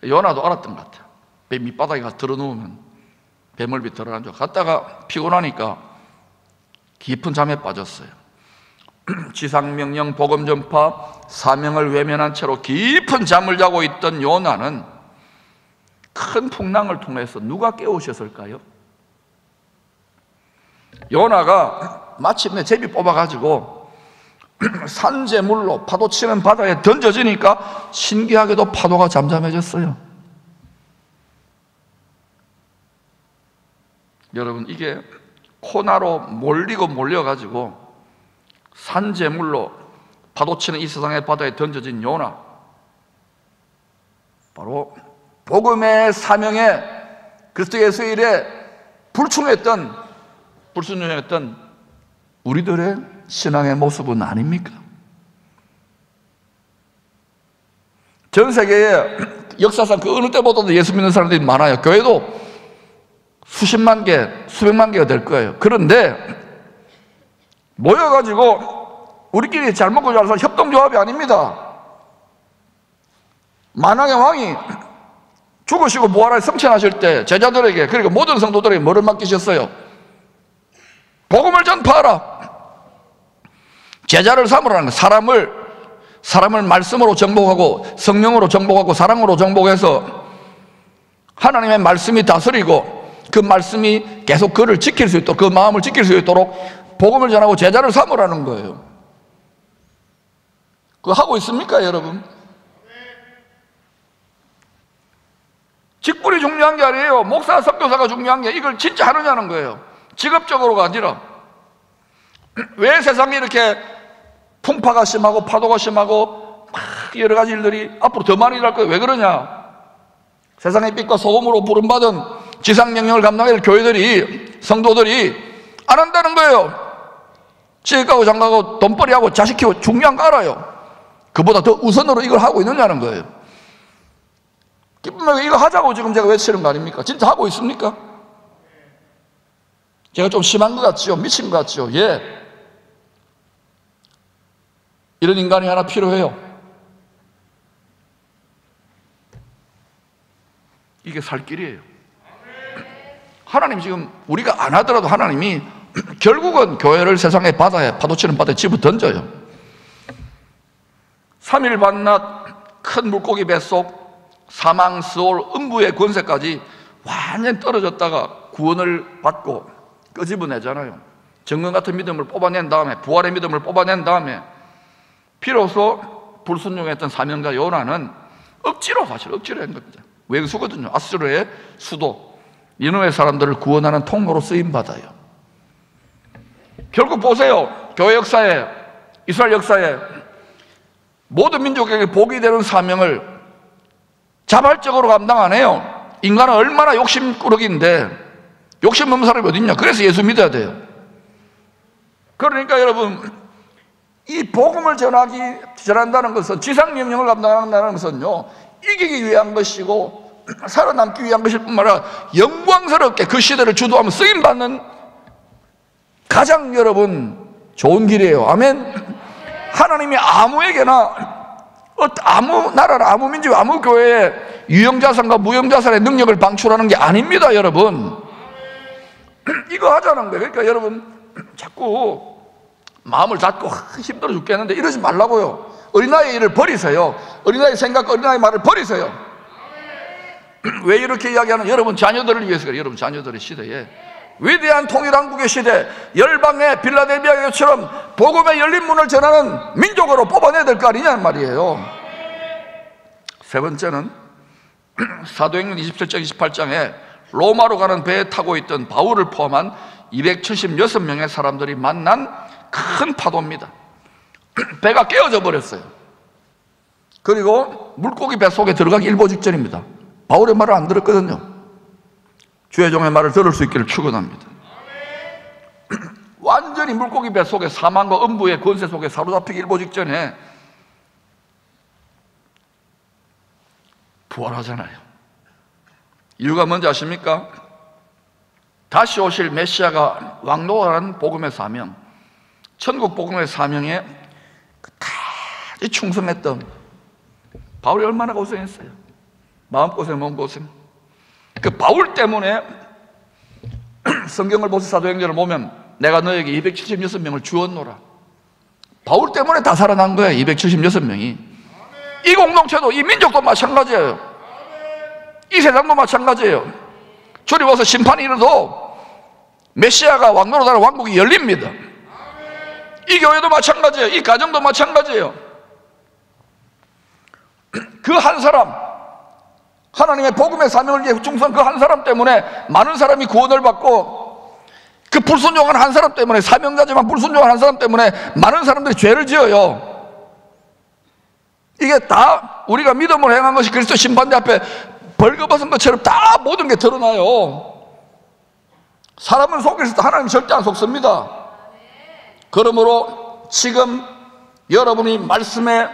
요나도 알았던 것 같아요. 배 밑바닥에 가서 들어누우면 배멀미 들어가죠. 갔다가 피곤하니까 깊은 잠에 빠졌어요. 지상명령 복음 전파 사명을 외면한 채로 깊은 잠을 자고 있던 요나는 큰 풍랑을 통해서 누가 깨우셨을까요? 요나가 마침내 제비 뽑아가지고 산재물로 파도 치는 바다에 던져지니까 신기하게도 파도가 잠잠해졌어요. 여러분, 이게 코나로 몰리고 몰려가지고 산재물로 파도 치는 이 세상의 바다에 던져진 요나, 바로 복음의 사명에 그리스도 예수의 일에 불순종했던 우리들의 신앙의 모습은 아닙니까? 전 세계에 역사상 그 어느 때보다도 예수 믿는 사람들이 많아요. 교회도 수십만 개, 수백만 개가 될 거예요. 그런데 모여가지고 우리끼리 잘 먹고 잘 사는 협동조합이 아닙니다. 만왕의 왕이 죽으시고 부활하여 성천하실 때 제자들에게, 그리고 모든 성도들에게 뭐를 맡기셨어요? 복음을 전파하라. 제자를 삼으라는 거예요. 사람을 말씀으로 정복하고 성령으로 정복하고 사랑으로 정복해서 하나님의 말씀이 다스리고 그 말씀이 계속 그를 지킬 수 있도록, 그 마음을 지킬 수 있도록 복음을 전하고 제자를 삼으라는 거예요. 그거 하고 있습니까, 여러분? 직분이 중요한 게 아니에요. 목사, 선교사가 중요한 게 이걸 진짜 하느냐는 거예요. 직업적으로가 아니라. 왜 세상에 이렇게 풍파가 심하고 파도가 심하고 막 여러 가지 일들이 앞으로 더 많이 일어날 거예요? 왜 그러냐? 세상의 빛과 소금으로 부름받은 지상명령을 감당할 교회들이, 성도들이 안 한다는 거예요. 지혜가고 장가고 돈벌이하고 자식 키우고 중요한 거 알아요. 그보다 더 우선으로 이걸 하고 있느냐는 거예요. 기쁨에 이거 하자고 지금 제가 외치는 거 아닙니까? 진짜 하고 있습니까? 제가 좀 심한 것 같죠? 미친 것 같죠? 예. 이런 인간이 하나 필요해요. 이게 살 길이에요. 하나님 지금 우리가 안 하더라도 하나님이 결국은 교회를 세상의 바다에, 파도치는 바다에 집어 던져요. 3일 반낮 큰 물고기 뱃속 사망, 스올, 음부의 권세까지 완전히 떨어졌다가 구원을 받고 끄집어내잖아요. 정금 같은 믿음을 뽑아낸 다음에, 부활의 믿음을 뽑아낸 다음에 비로소 불순종했던 사명자 요나는 억지로 한 겁니다. 왼수거든요. 아수르의 수도, 니느웨 사람들을 구원하는 통로로 쓰임받아요. 결국 보세요. 교회 역사에, 이스라엘 역사에 모든 민족에게 복이 되는 사명을 자발적으로 감당 안 해요. 인간은 얼마나 욕심꾸러기인데 욕심 없는 사람이 어딨냐. 그래서 예수 믿어야 돼요. 그러니까 여러분, 이 복음을 전한다는 것은, 지상명령을 감당한다는 것은요, 이기기 위한 것이고 살아남기 위한 것일 뿐만 아니라 영광스럽게 그 시대를 주도하며 쓰임받는 가장 여러분 좋은 길이에요. 아멘. 하나님이 아무에게나, 아무 나라나 아무 민족 아무 교회에 유형자산과 무형자산의 능력을 방출하는 게 아닙니다, 여러분. 이거 하자는 거예요. 그러니까 여러분, 자꾸 마음을 닫고 힘들어 죽겠는데 이러지 말라고요. 어린아이의 일을 버리세요. 어린아이의 생각, 어린아이의 말을 버리세요. 왜 이렇게 이야기하는, 여러분 자녀들을 위해서 그래요. 여러분 자녀들의 시대에 위대한 통일한국의 시대, 열방의 빌라델비아 교회처럼 복음의 열린 문을 전하는 민족으로 뽑아내야 될 거 아니냐는 말이에요. 세 번째는 사도행전 27장 28장에 로마로 가는 배에 타고 있던 바울을 포함한 276명의 사람들이 만난 큰 파도입니다. 배가 깨어져 버렸어요. 그리고 물고기 배 속에 들어가기 일보 직전입니다. 바울의 말을 안 들었거든요. 주의 종의 말을 들을 수 있기를 축원합니다. 완전히 물고기 배 속에 사망과 음부의 권세 속에 사로잡히기 일보 직전에 부활하잖아요. 이유가 뭔지 아십니까? 다시 오실 메시아가 왕노하는 복음의 사명, 천국 복음의 사명에 끝까지 충성했던 바울이 얼마나 고생했어요. 마음고생, 몸고생. 그 바울 때문에 성경을 보세요. 사도행전을 보면 내가 너에게 276명을 주었노라. 바울 때문에 다 살아난 거예요. 276명이. 이 공동체도, 이 민족도 마찬가지예요. 이 세상도 마찬가지예요. 주님 와서 심판이 일어도 메시아가 왕노릇하는 왕국이 열립니다. 이 교회도 마찬가지예요. 이 가정도 마찬가지예요. 그 한 사람, 하나님의 복음의 사명을 위해 충성 그 한 사람 때문에 많은 사람이 구원을 받고, 그 불순종한 한 사람 때문에, 사명자지만 불순종한 한 사람 때문에 많은 사람들이 죄를 지어요. 이게 다 우리가 믿음으로 행한 것이 그리스도 심판대 앞에 벌거벗은 것처럼 다 모든 게 드러나요. 사람은 속일 수도 하나님 절대 안 속습니다. 그러므로 지금 여러분이 말씀의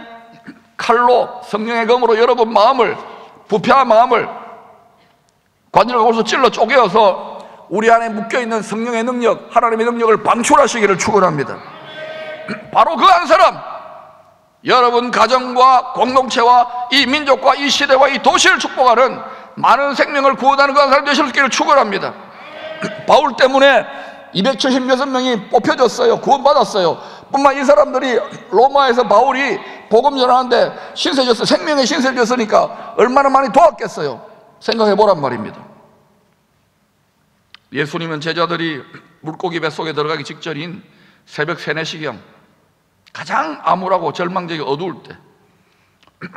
칼로, 성령의 검으로 여러분 마음을, 부패한 마음을 관절과 골수 찔러 쪼개어서 우리 안에 묶여있는 성령의 능력, 하나님의 능력을 방출하시기를 축원합니다. 바로 그 한 사람, 여러분 가정과 공동체와 이 민족과 이 시대와 이 도시를 축복하는, 많은 생명을 구원하는 그 한 사람 되시기를 축원합니다. 바울 때문에 276명이 뽑혀졌어요. 구원받았어요. 뿐만 이 사람들이 로마에서 바울이 복음 전하는데 신세 졌어요. 생명의 신세를 졌으니까 얼마나 많이 도왔겠어요. 생각해 보란 말입니다. 예수님은 제자들이 물고기 뱃속에 들어가기 직전인 새벽 3, 4시경, 가장 암울하고 절망적이 어두울 때,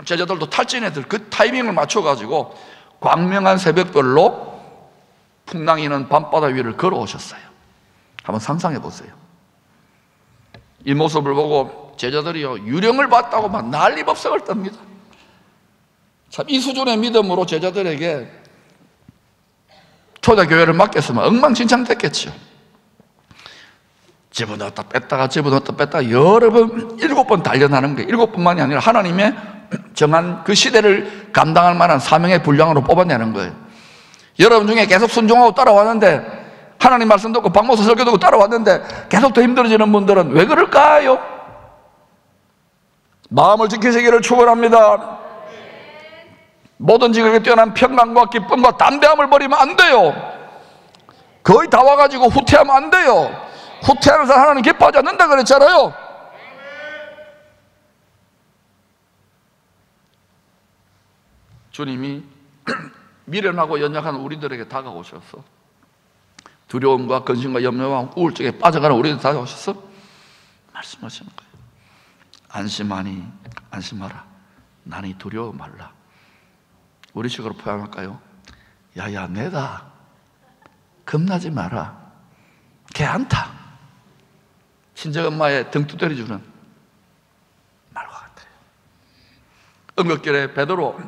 제자들도 탈진애들 그 타이밍을 맞춰가지고 광명한 새벽별로 풍랑이는 밤바다 위를 걸어오셨어요. 한번 상상해 보세요. 이 모습을 보고 제자들이요, 유령을 봤다고 막 난리법석을 떱니다. 참 이 수준의 믿음으로 제자들에게 초대교회를 맡겼으면 엉망진창 됐겠죠. 집어넣었다 뺐다가 집어넣었다 뺐다가 여러 번, 7번 단련하는 게 7번만이 아니라 하나님의 정한 그 시대를 감당할 만한 사명의 분량으로 뽑아내는 거예요. 여러분 중에 계속 순종하고 따라왔는데, 하나님 말씀 듣고 박목사 설교 듣고 따라왔는데 계속 더 힘들어지는 분들은 왜 그럴까요? 마음을 지키시기를 축원합니다. 뭐든지 그렇게 뛰어난 평강과 기쁨과 담대함을 버리면 안 돼요. 거의 다 와가지고 후퇴하면 안 돼요. 후퇴하는 사람 하나님 기뻐하지 않는다 그랬잖아요. 주님이 미련하고 연약한 우리들에게 다가오셔서 두려움과 근심과 염려와 우울증에 빠져가는 우리들 다가오셔서 말씀하시는 거예요. 안심하니 안심하라. 나니 두려워 말라. 우리식으로 표현할까요? 야야 내다. 겁나지 마라. 걔안타. 친정엄마의 등 두드려주는 말과 같아요. 응급결에 베드로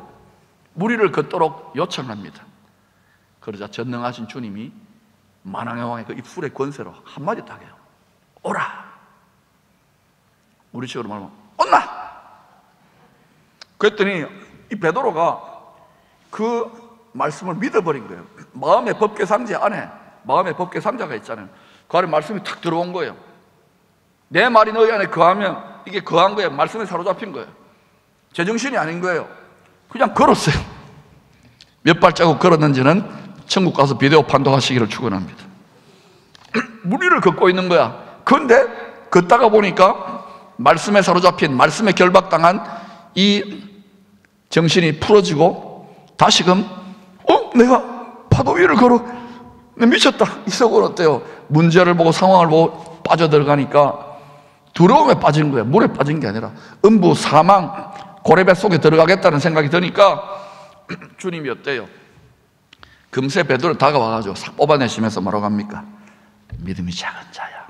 무리를 걷도록 요청합니다. 그러자 전능하신 주님이 만왕의 왕의 그 입술의 권세로 한마디 딱 해요. 오라. 우리 식으로 말하면 온나. 그랬더니 이 베드로가 그 말씀을 믿어버린 거예요. 마음의 법궤상자 안에, 마음의 법궤상자가 있잖아요. 그 안에 말씀이 탁 들어온 거예요. 내 말이 너희 안에 거하면, 이게 거한 거예요. 말씀에 사로잡힌 거예요. 제정신이 아닌 거예요. 그냥 걸었어요. 몇 발자국 걸었는지는 천국 가서 비디오 판독하시기를 축원합니다. 무리를 걷고 있는 거야. 그런데 걷다가 보니까 말씀에 사로잡힌, 말씀에 결박당한 이 정신이 풀어지고 다시금 내가 파도 위를 걸어, 내가 미쳤다. 이 속은 어때요? 문제를 보고 상황을 보고 빠져들어가니까 두려움에 빠진 거예요. 물에 빠진 게 아니라 음부, 사망, 고래배 속에 들어가겠다는 생각이 드니까 주님이 어때요? 금세 베드로 다가와가지고 싹 뽑아내시면서 뭐라고 합니까? 믿음이 작은 자야,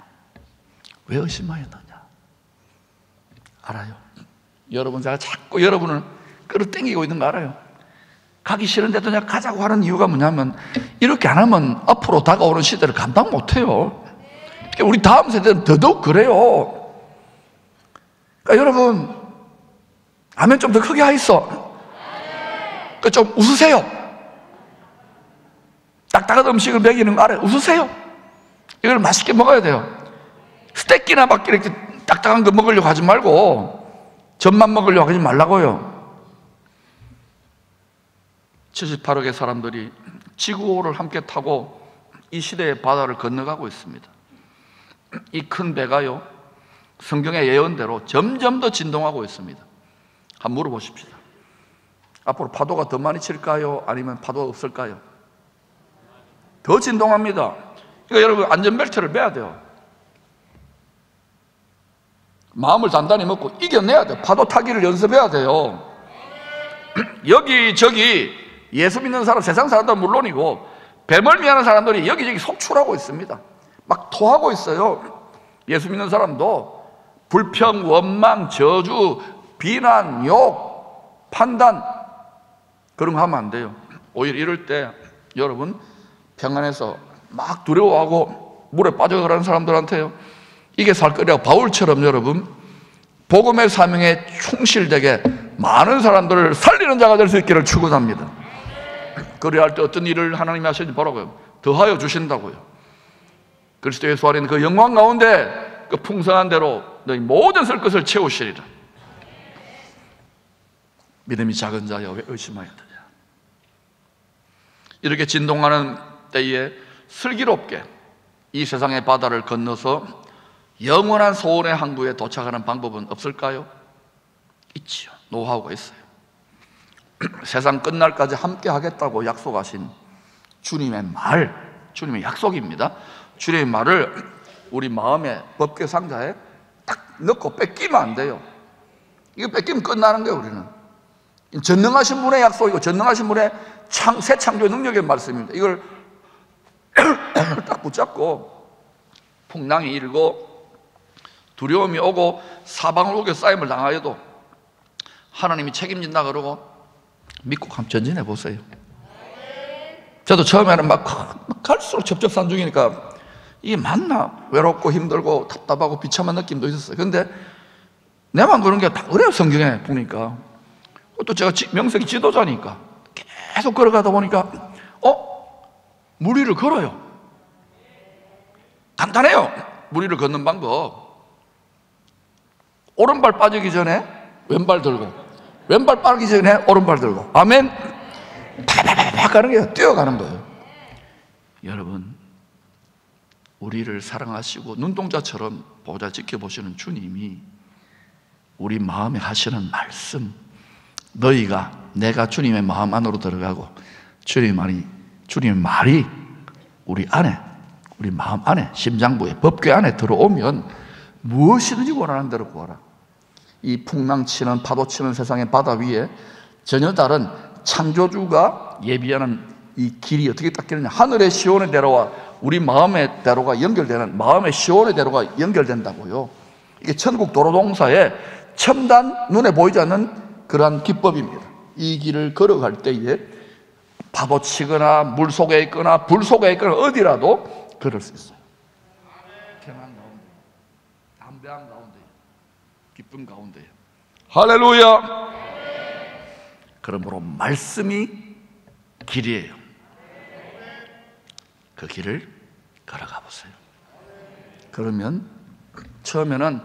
왜 의심하였느냐? 알아요. 여러분, 제가 자꾸 여러분을 끌어당기고 있는 거 알아요. 가기 싫은데도 내가 가자고 하는 이유가 뭐냐면, 이렇게 안 하면 앞으로 다가오는 시대를 감당 못해요. 우리 다음 세대는 더더욱 그래요. 그러니까 여러분, 아멘 좀 더 크게 하있어. 그러니까 좀 웃으세요. 딱딱한 음식을 먹이는 거 알아요. 웃으세요. 이걸 맛있게 먹어야 돼요. 스테이크나 막 이렇게 딱딱한 거 먹으려고 하지 말고 젖만 먹으려고 하지 말라고요. 78억의 사람들이 지구호를 함께 타고 이 시대의 바다를 건너가고 있습니다. 이 큰 배가요, 성경의 예언대로 점점 더 진동하고 있습니다. 한번 물어보십시다. 앞으로 파도가 더 많이 칠까요? 아니면 파도가 없을까요? 더 진동합니다. 그러니까 여러분, 안전벨트를 매야 돼요. 마음을 단단히 먹고 이겨내야 돼요. 파도 타기를 연습해야 돼요. 여기저기 예수 믿는 사람, 세상 사람들은 물론이고 배멀미하는 사람들이 여기저기 속출하고 있습니다. 막 토하고 있어요. 예수 믿는 사람도 불평, 원망, 저주, 비난, 욕, 판단, 그런 거 하면 안 돼요. 오히려 이럴 때 여러분, 평안해서 막 두려워하고 물에 빠져가는 사람들한테요, 이게 살거리라고 바울처럼 여러분, 복음의 사명에 충실되게 많은 사람들을 살리는 자가 될 수 있기를 축원합니다. 그래야 할 때 어떤 일을 하나님이 하시는지 보라고요. 더하여 주신다고요. 그리스도 예수 안에 있는 그 영광 가운데 그 풍성한 대로 너희 모든 쓸 것을 채우시리라. 믿음이 작은 자여, 왜 의심하였느냐? 이렇게 진동하는 때에 슬기롭게 이 세상의 바다를 건너서 영원한 소원의 항구에 도착하는 방법은 없을까요? 있지요. 노하우가 있어요. 세상 끝날까지 함께 하겠다고 약속하신 주님의 말, 주님의 약속입니다. 주님의 말을 우리 마음의 법궤 상자에 딱 넣고 뺏기면 안 돼요. 이거 뺏기면 끝나는 거예요. 우리는 전능하신 분의 약속이고 전능하신 분의 새 창조의 능력의 말씀입니다. 이걸 딱 붙잡고 풍랑이 일고 두려움이 오고 사방을 우겨 쌓임을 당하여도 하나님이 책임진다 그러고 믿고 한번 전진해 보세요. 저도 처음에는 막 갈수록 첩첩산중이니까 이게 맞나? 외롭고 힘들고 답답하고 비참한 느낌도 있었어요. 근데 내만 그런 게 다 그래요. 성경에 보니까. 또 제가 명색이 지도자니까 계속 걸어가다 보니까 물 위를 걸어요. 간단해요. 물 위를 걷는 방법. 오른발 빠지기 전에 왼발 들고, 왼발 빠지기 전에 오른발 들고, 아멘. 팍팍팍 가는 게 뛰어가는 거예요. 여러분, 우리를 사랑하시고 눈동자처럼 보좌 지켜보시는 주님이 우리 마음에 하시는 말씀, 너희가, 내가 주님의 마음 안으로 들어가고 주님의 말이 우리 안에, 우리 마음 안에, 심장부에, 법궤 안에 들어오면 무엇이든지 원하는 대로 구하라. 이 풍랑치는 파도치는 세상의 바다 위에 전혀 다른 창조주가 예비하는 이 길이 어떻게 닦이느냐. 하늘의 시온의 대로와 우리 마음의 대로가 연결되는, 마음의 시온의 대로가 연결된다고요. 이게 천국 도로동사의 첨단, 눈에 보이지 않는 그러한 기법입니다. 이 길을 걸어갈 때에 파도치거나 물 속에 있거나 불 속에 있거나 어디라도 걸을 수 있어요. 평안 가운데, 담대함 가운데, 기쁨 가운데요. 할렐루야. 그러므로 말씀이 길이에요. 그 길을 걸어가 보세요. 그러면 처음에는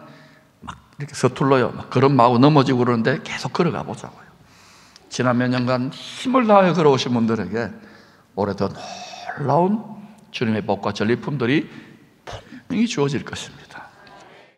막 이렇게 서툴러요. 막 걸음마고 넘어지고 그러는데 계속 걸어가 보자고요. 지난 몇 년간 힘을 다해 걸어오신 분들에게 올해 더 놀라운 주님의 복과 전리품들이 분명히 주어질 것입니다.